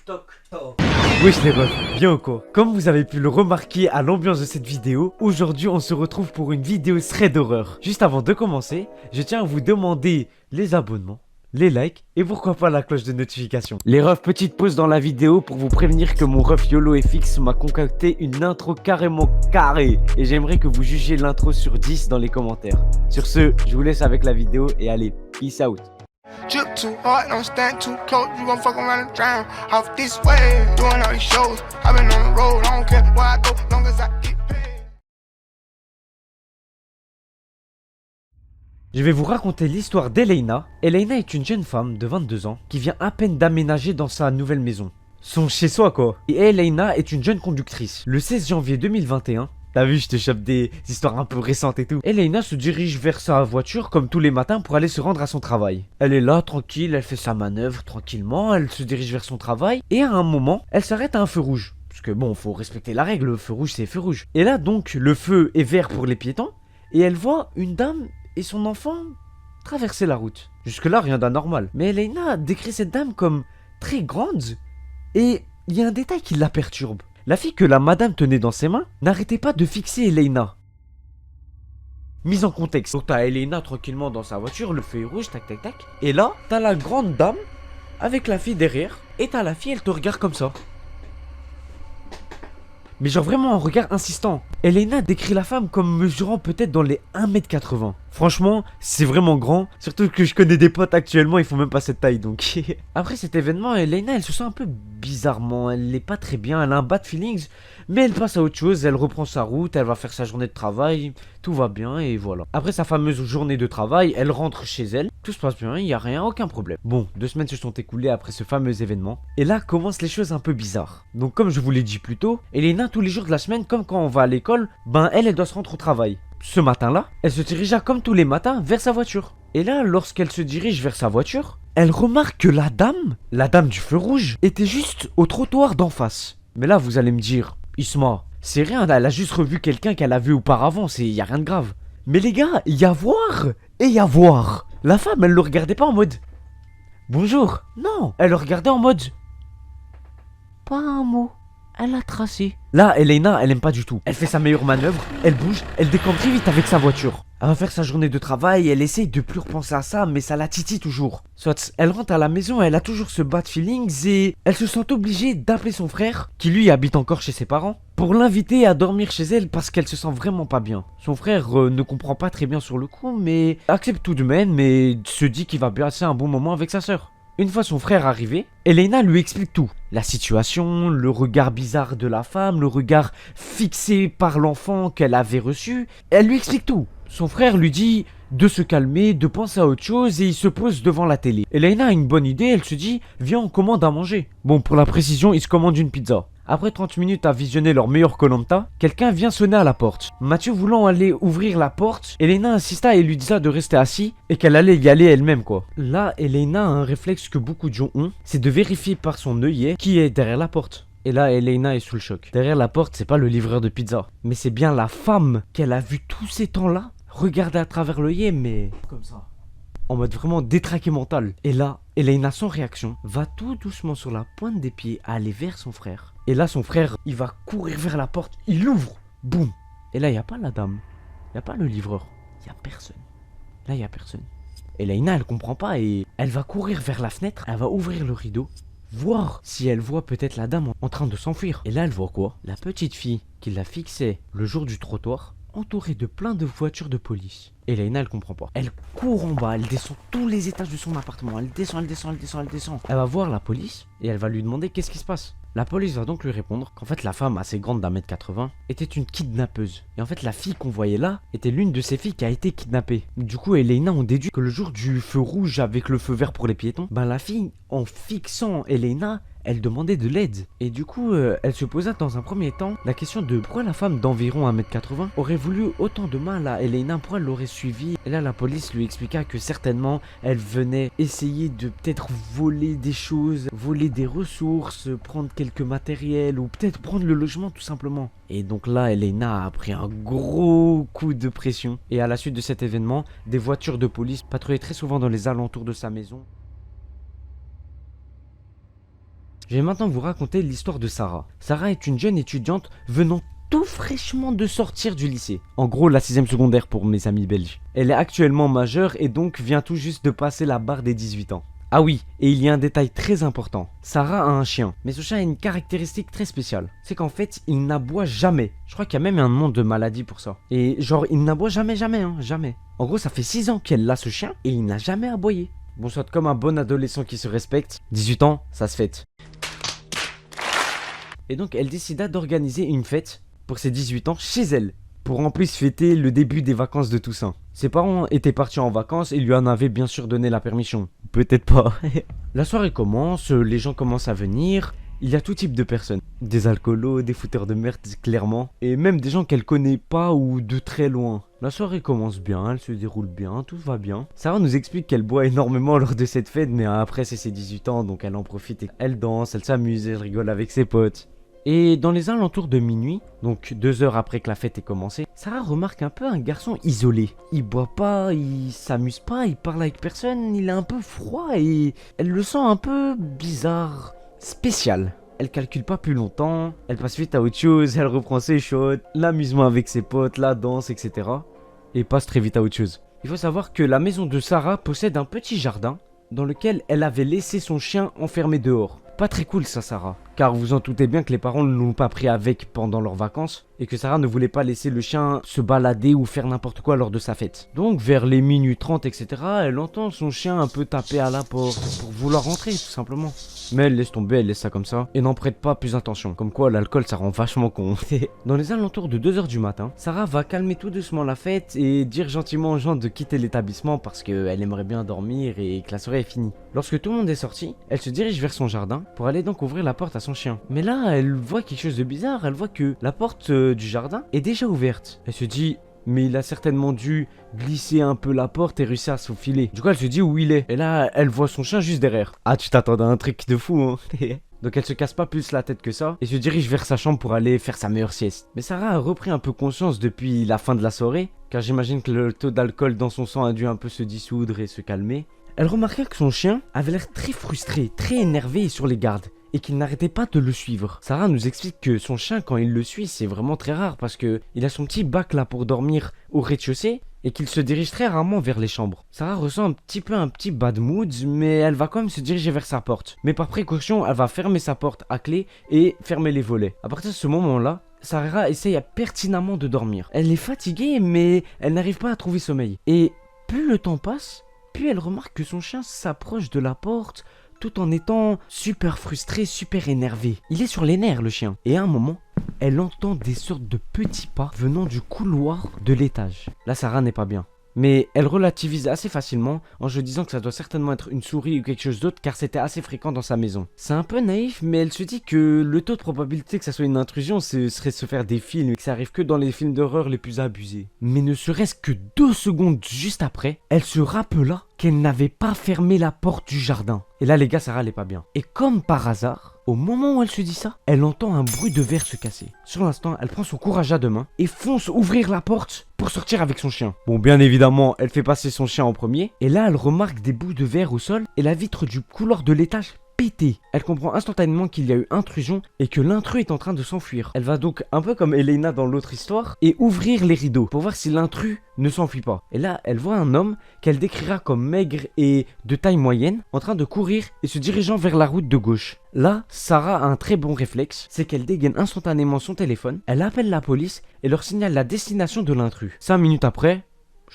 Toc, toc. Wesh les refs, bien ou quoi? Comme vous avez pu le remarquer à l'ambiance de cette vidéo, aujourd'hui on se retrouve pour une vidéo thread d'horreur. Juste avant de commencer, je tiens à vous demander les abonnements, les likes et pourquoi pas la cloche de notification. Les refs, petite pause dans la vidéo pour vous prévenir que mon ref YoloFX m'a concocté une intro carrément carrée. Et j'aimerais que vous jugiez l'intro sur 10 dans les commentaires. Sur ce, je vous laisse avec la vidéo et allez, peace out. Drip too hard, don't stand too close. You gon' fuck around and drown. Off this way, doing all these shows. I been on the road, I don't care where I go, long as I get paid. Je vais vous raconter l'histoire d'Elena. Elena est une jeune femme de 22 ans qui vient à peine d'aménager dans sa nouvelle maison. Son chez-soi quoi. Et Elena est une jeune conductrice. Le 16 janvier 2021, t'as vu, je te chope des histoires un peu récentes et tout. Elena se dirige vers sa voiture comme tous les matins pour aller se rendre à son travail. Elle est là, tranquille, elle fait sa manœuvre tranquillement, elle se dirige vers son travail. Et à un moment, elle s'arrête à un feu rouge. Parce que bon, faut respecter la règle, le feu rouge c'est feu rouge. Et là donc, le feu est vert pour les piétons. Et elle voit une dame et son enfant traverser la route. Jusque là, rien d'anormal. Mais Elena décrit cette dame comme très grande. Et il y a un détail qui la perturbe. La fille que la madame tenait dans ses mains n'arrêtait pas de fixer Elena. Mise en contexte. Donc t'as Elena tranquillement dans sa voiture, le feu est rouge, tac tac tac. Et là, t'as la grande dame avec la fille derrière. Et t'as la fille, elle te regarde comme ça. Mais genre vraiment un regard insistant. Elena décrit la femme comme mesurant peut-être dans les 1m80. Franchement, c'est vraiment grand. Surtout que je connais des potes actuellement, ils font même pas cette taille donc. Après cet événement, Elena elle se sent un peu bizarrement. Elle n'est pas très bien, elle a un bad feelings. Mais elle passe à autre chose, elle reprend sa route, elle va faire sa journée de travail. Tout va bien et voilà. Après sa fameuse journée de travail, elle rentre chez elle. Tout se passe bien, il n'y a rien, aucun problème. Bon, 2 semaines se sont écoulées après ce fameux événement. Et là commencent les choses un peu bizarres. Donc comme je vous l'ai dit plus tôt, Elena tous les jours de la semaine, comme quand on va à l'école, ben elle doit se rendre au travail. Ce matin-là, elle se dirigea comme tous les matins vers sa voiture. Et là, lorsqu'elle se dirige vers sa voiture, elle remarque que la dame du feu rouge, était juste au trottoir d'en face. Mais là, vous allez me dire, Isma, c'est rien, elle a juste revu quelqu'un qu'elle a vu auparavant, y a rien de grave. Mais les gars, y a voir et y a voir. La femme, elle le regardait pas en mode bonjour. Non, elle le regardait en mode pas un mot. Elle a tracé. Là, Elena, elle aime pas du tout. Elle fait sa meilleure manœuvre, elle bouge, elle décampe très vite avec sa voiture. Elle va faire sa journée de travail, elle essaye de plus repenser à ça, mais ça la titille toujours. Soit, elle rentre à la maison, elle a toujours ce bad feelings et elle se sent obligée d'appeler son frère, qui lui habite encore chez ses parents, pour l'inviter à dormir chez elle parce qu'elle se sent vraiment pas bien. Son frère ne comprend pas très bien sur le coup, mais accepte tout de même et se dit qu'il va passer un bon moment avec sa sœur. Une fois son frère arrivé, Elena lui explique tout. La situation, le regard bizarre de la femme, le regard fixé par l'enfant qu'elle avait reçu. Elle lui explique tout. Son frère lui dit de se calmer, de penser à autre chose et il se pose devant la télé. Elena a une bonne idée, elle se dit viens on commande à manger. Bon pour la précision, il se commande une pizza. Après 30 minutes à visionner leur meilleur Koh-Lanta, quelqu'un vient sonner à la porte. Mathieu voulant aller ouvrir la porte, Elena insista et lui disa de rester assis et qu'elle allait y aller elle-même quoi. Là, Elena a un réflexe que beaucoup de gens ont, c'est de vérifier par son œillet qui est derrière la porte. Et là, Elena est sous le choc. Derrière la porte, c'est pas le livreur de pizza, mais c'est bien la femme qu'elle a vue tous ces temps-là, regarder à travers l'œillet, mais comme ça. En mode vraiment détraqué mental. Et là, Elena sans réaction va tout doucement sur la pointe des pieds aller vers son frère. Et là son frère, il va courir vers la porte, il ouvre, boum. Et là il n'y a pas la dame, il n'y a pas le livreur, il n'y a personne. Là il n'y a personne. Elena elle comprend pas et elle va courir vers la fenêtre, elle va ouvrir le rideau, voir si elle voit peut-être la dame en train de s'enfuir. Et là elle voit quoi? La petite fille qui l'a fixée le jour du trottoir, entourée de plein de voitures de police. Elena elle comprend pas. Elle court en bas, elle descend tous les étages de son appartement. Elle descend, elle descend, elle descend, elle descend. Elle va voir la police et elle va lui demander qu'est-ce qui se passe. La police va donc lui répondre qu'en fait la femme assez grande d'1m80 était une kidnappeuse. Et en fait la fille qu'on voyait là était l'une de ces filles qui a été kidnappée. Du coup Elena on déduit que le jour du feu rouge avec le feu vert pour les piétons, ben la fille en fixant Elena, elle demandait de l'aide. Et du coup, elle se posa dans un premier temps la question de pourquoi la femme d'environ 1m80 aurait voulu autant de mal à Elena, pourquoi elle l'aurait suivie. Et là, la police lui expliqua que certainement, elle venait essayer de peut-être voler des choses, voler des ressources, prendre quelques matériels ou peut-être prendre le logement tout simplement. Et donc là, Elena a pris un gros coup de pression. Et à la suite de cet événement, des voitures de police patrouillaient très souvent dans les alentours de sa maison. Je vais maintenant vous raconter l'histoire de Sarah. Sarah est une jeune étudiante venant tout fraîchement de sortir du lycée. En gros, la 6ème secondaire pour mes amis belges. Elle est actuellement majeure et donc vient tout juste de passer la barre des 18 ans. Ah oui, et il y a un détail très important. Sarah a un chien, mais ce chien a une caractéristique très spéciale. C'est qu'en fait, il n'aboie jamais. Je crois qu'il y a même un nom de maladie pour ça. Et genre, il n'aboie jamais, jamais. En gros, ça fait 6 ans qu'elle a ce chien et il n'a jamais aboyé. Bon, soit comme un bon adolescent qui se respecte, 18 ans, ça se fête. Et donc, elle décida d'organiser une fête pour ses 18 ans chez elle, pour en plus fêter le début des vacances de Toussaint. Ses parents étaient partis en vacances et lui en avaient bien sûr donné la permission. Peut-être pas. La soirée commence, les gens commencent à venir. Il y a tout type de personnes. Des alcoolos, des fouteurs de merde, clairement. Et même des gens qu'elle connaît pas ou de très loin. La soirée commence bien, elle se déroule bien, tout va bien. Sarah nous explique qu'elle boit énormément lors de cette fête, mais après c'est ses 18 ans, donc elle en profite et elle danse, elle s'amuse, elle rigole avec ses potes. Et dans les alentours de minuit, donc 2 heures après que la fête ait commencé, Sarah remarque un peu un garçon isolé. Il boit pas, il s'amuse pas, il parle avec personne, il est un peu froid et elle le sent un peu bizarre, spécial. Elle calcule pas plus longtemps, elle passe vite à autre chose, elle reprend ses shots, l'amusement avec ses potes, la danse, etc. Et passe très vite à autre chose. Il faut savoir que la maison de Sarah possède un petit jardin dans lequel elle avait laissé son chien enfermé dehors. Pas très cool ça, Sarah, car vous en doutez bien que les parents ne l'ont pas pris avec pendant leurs vacances et que Sarah ne voulait pas laisser le chien se balader ou faire n'importe quoi lors de sa fête. Donc vers les minutes 30 etc, elle entend son chien un peu taper à la porte pour vouloir rentrer tout simplement. Mais elle laisse tomber, elle laisse ça comme ça et n'en prête pas plus attention. Comme quoi l'alcool ça rend vachement con. Dans les alentours de 2 h du matin, Sarah va calmer tout doucement la fête et dire gentiment aux gens de quitter l'établissement parce qu'elle aimerait bien dormir et que la soirée est finie. Lorsque tout le monde est sorti, elle se dirige vers son jardin pour aller donc ouvrir la porte à son chien. Mais là, elle voit quelque chose de bizarre, elle voit que la porte du jardin est déjà ouverte. Elle se dit, mais il a certainement dû glisser un peu la porte et réussir à se faufiler. Du coup, elle se dit où il est. Et là, elle voit son chien juste derrière. Ah, tu t'attendais à un truc de fou, hein. Donc elle se casse pas plus la tête que ça et se dirige vers sa chambre pour aller faire sa meilleure sieste. Mais Sarah a repris un peu conscience depuis la fin de la soirée, car j'imagine que le taux d'alcool dans son sang a dû un peu se dissoudre et se calmer. Elle remarqua que son chien avait l'air très frustré, très énervé et sur les gardes, et qu'il n'arrêtait pas de le suivre. Sarah nous explique que son chien, quand il le suit, c'est vraiment très rare parce que il a son petit bac là pour dormir au rez-de-chaussée et qu'il se dirige très rarement vers les chambres. Sarah ressent un petit bad mood, mais elle va quand même se diriger vers sa porte. Mais par précaution, elle va fermer sa porte à clé et fermer les volets. À partir de ce moment-là, Sarah essaye pertinemment de dormir. Elle est fatiguée, mais elle n'arrive pas à trouver sommeil. Et plus le temps passe, puis elle remarque que son chien s'approche de la porte tout en étant super frustré, super énervé. Il est sur les nerfs le chien. Et à un moment, elle entend des sortes de petits pas venant du couloir de l'étage. Là, Sarah n'est pas bien. Mais elle relativise assez facilement en se disant que ça doit certainement être une souris ou quelque chose d'autre car c'était assez fréquent dans sa maison. C'est un peu naïf mais elle se dit que le taux de probabilité que ça soit une intrusion ce serait se faire des films et que ça arrive que dans les films d'horreur les plus abusés. Mais ne serait-ce que 2 secondes juste après, elle se rappela qu'elle n'avait pas fermé la porte du jardin. Et là les gars, Sarah elle est pas bien. Et comme par hasard, au moment où elle se dit ça, elle entend un bruit de verre se casser. Sur l'instant, elle prend son courage à 2 mains et fonce ouvrir la porte pour sortir avec son chien. Bon, bien évidemment, elle fait passer son chien en premier. Et là, elle remarque des bouts de verre au sol et la vitre du couloir de l'étage pété. Elle comprend instantanément qu'il y a eu intrusion et que l'intrus est en train de s'enfuir. Elle va donc, un peu comme Elena dans l'autre histoire, et ouvrir les rideaux pour voir si l'intrus ne s'enfuit pas. Et là, elle voit un homme qu'elle décrira comme maigre et de taille moyenne, en train de courir et se dirigeant vers la route de gauche. Là, Sarah a un très bon réflexe, c'est qu'elle dégaine instantanément son téléphone, elle appelle la police et leur signale la destination de l'intrus. 5 minutes après,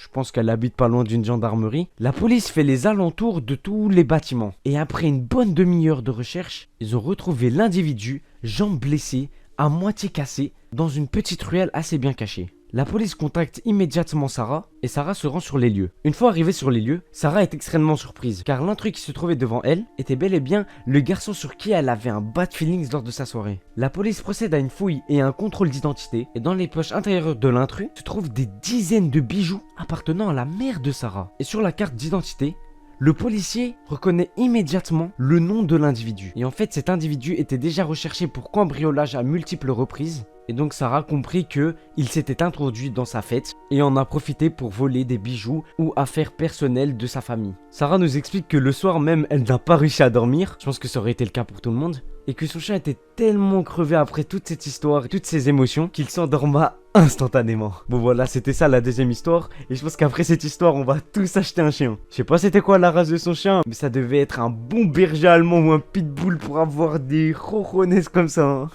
je pense qu'elle habite pas loin d'une gendarmerie, la police fait les alentours de tous les bâtiments. Et après une bonne demi-heure de recherche, ils ont retrouvé l'individu, jambes blessées, à moitié cassées, dans une petite ruelle assez bien cachée. La police contacte immédiatement Sarah et Sarah se rend sur les lieux. Une fois arrivée sur les lieux, Sarah est extrêmement surprise car l'intrus qui se trouvait devant elle était bel et bien le garçon sur qui elle avait un bad feelings lors de sa soirée. La police procède à une fouille et à un contrôle d'identité et dans les poches intérieures de l'intrus se trouvent des dizaines de bijoux appartenant à la mère de Sarah. Et sur la carte d'identité, le policier reconnaît immédiatement le nom de l'individu. Et en fait, cet individu était déjà recherché pour cambriolage à multiples reprises. Et donc Sarah comprit que il s'était introduit dans sa fête et en a profité pour voler des bijoux ou affaires personnelles de sa famille. Sarah nous explique que le soir même, elle n'a pas réussi à dormir, je pense que ça aurait été le cas pour tout le monde, et que son chat était tellement crevé après toute cette histoire et toutes ces émotions qu'il s'endorma instantanément. Bon voilà, c'était ça la deuxième histoire, et je pense qu'après cette histoire, on va tous acheter un chien. Je sais pas c'était quoi la race de son chien, mais ça devait être un bon berger allemand ou un pitbull pour avoir des rojones comme ça. Hein.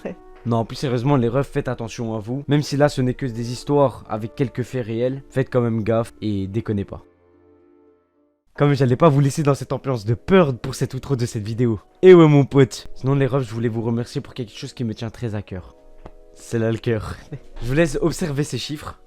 Non, plus sérieusement, les refs, faites attention à vous. Même si là, ce n'est que des histoires avec quelques faits réels, faites quand même gaffe et déconnez pas. Comme j'allais pas vous laisser dans cette ambiance de peur pour cette outro de cette vidéo. Et ouais mon pote. Sinon les refs, je voulais vous remercier pour quelque chose qui me tient très à cœur. C'est là le cœur. Je vous laisse observer ces chiffres.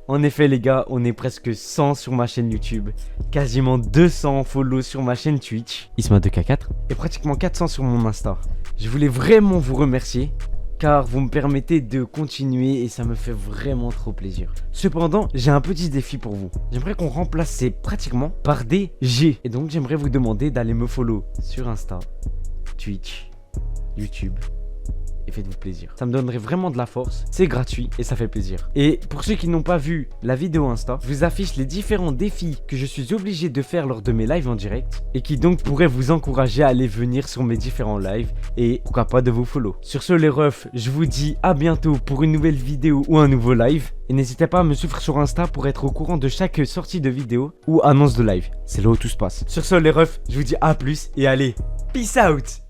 En effet les gars, on est presque 100 sur ma chaîne YouTube, quasiment 200 follow sur ma chaîne Twitch, Isma2K4, et pratiquement 400 sur mon Insta. Je voulais vraiment vous remercier, car vous me permettez de continuer et ça me fait vraiment trop plaisir. Cependant, j'ai un petit défi pour vous. J'aimerais qu'on remplace ces pratiquement par des G. Et donc j'aimerais vous demander d'aller me follow sur Insta, Twitch, YouTube. Et faites-vous plaisir. Ça me donnerait vraiment de la force, c'est gratuit et ça fait plaisir. Et pour ceux qui n'ont pas vu la vidéo Insta, je vous affiche les différents défis que je suis obligé de faire lors de mes lives en direct et qui donc pourraient vous encourager à aller venir sur mes différents lives et pourquoi pas de vous follow. Sur ce les refs, je vous dis à bientôt pour une nouvelle vidéo ou un nouveau live. Et n'hésitez pas à me suivre sur Insta pour être au courant de chaque sortie de vidéo ou annonce de live. C'est là où tout se passe. Sur ce les refs, je vous dis à plus et allez, peace out!